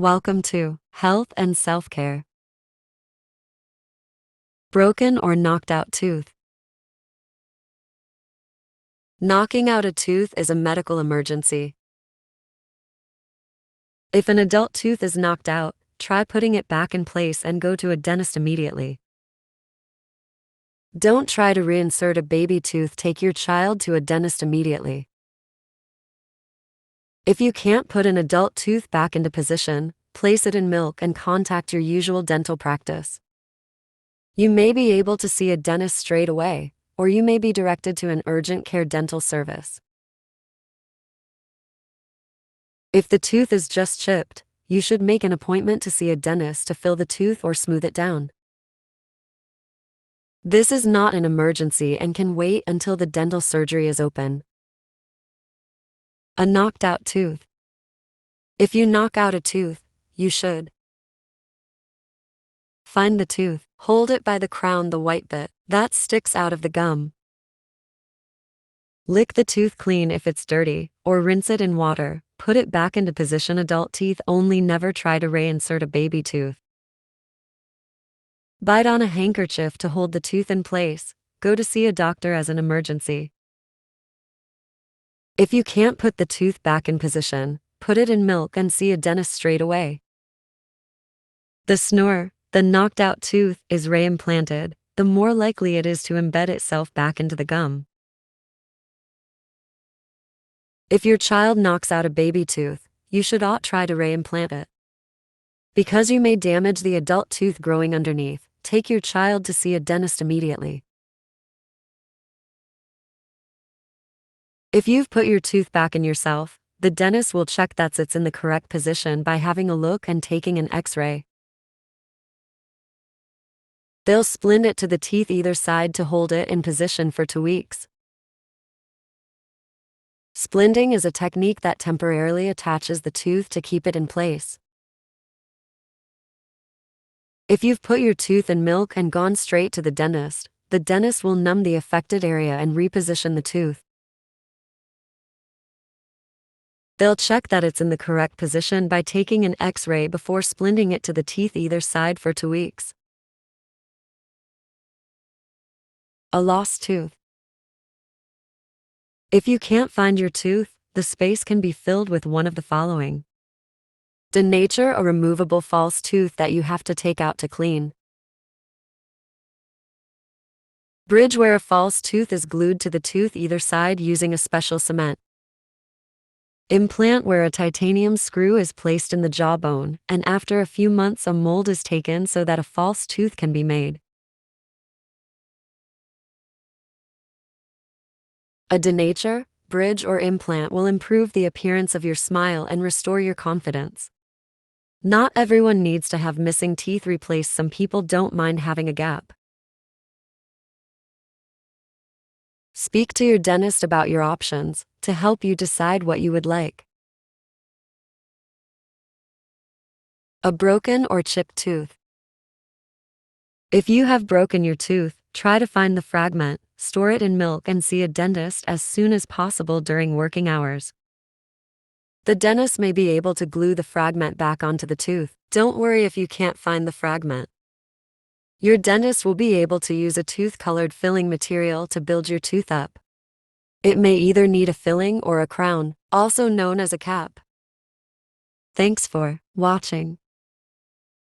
Welcome to Health and Self-Care. Broken or knocked out tooth. Knocking out a tooth is a medical emergency. If an adult tooth is knocked out, try putting it back in place and go to a dentist immediately. Don't try to reinsert a baby tooth. Take your child to a dentist immediately. If you can't put an adult tooth back into position, place it in milk and contact your usual dental practice. You may be able to see a dentist straight away, or you may be directed to an urgent care dental service. If the tooth is just chipped, you should make an appointment to see a dentist to fill the tooth or smooth it down. This is not an emergency and can wait until the dental surgery is open. A knocked out tooth. If you knock out a tooth, you should find the tooth, hold it by the crown, the white bit that sticks out of the gum. Lick the tooth clean if it's dirty, or rinse it in water. Put it back into position. Adult teeth only. Never try to reinsert a baby tooth. Bite on a handkerchief to hold the tooth in place. Go to see a doctor as an emergency. If you can't put the tooth back in position, put it in milk and see a dentist straight away. The snore. The knocked out tooth is reimplanted, the more likely it is to embed itself back into the gum. If your child knocks out a baby tooth, you should not try to reimplant it. Because you may damage the adult tooth growing underneath, take your child to see a dentist immediately. If you've put your tooth back in yourself, the dentist will check that it's in the correct position by having a look and taking an X-ray. They'll splint it to the teeth either side to hold it in position for 2 weeks. Splinting is a technique that temporarily attaches the tooth to keep it in place. If you've put your tooth in milk and gone straight to the dentist will numb the affected area and reposition the tooth. They'll check that it's in the correct position by taking an X-ray before splinting it to the teeth either side for 2 weeks. A lost tooth. If you can't find your tooth, the space can be filled with one of the following. Denature, a removable false tooth that you have to take out to clean. Bridge, where a false tooth is glued to the tooth either side using a special cement. Implant, where a titanium screw is placed in the jawbone, and after a few months a mold is taken so that a false tooth can be made. A denature, bridge or implant will improve the appearance of your smile and restore your confidence. Not everyone needs to have missing teeth replaced. Some people don't mind having a gap. Speak to your dentist about your options to help you decide what you would like. A broken or chipped tooth. If you have broken your tooth, try to find the fragment, store it in milk and see a dentist as soon as possible during working hours. The dentist may be able to glue the fragment back onto the tooth. Don't worry if you can't find the fragment. Your dentist will be able to use a tooth-colored filling material to build your tooth up. It may either need a filling or a crown, also known as a cap. Thanks for watching.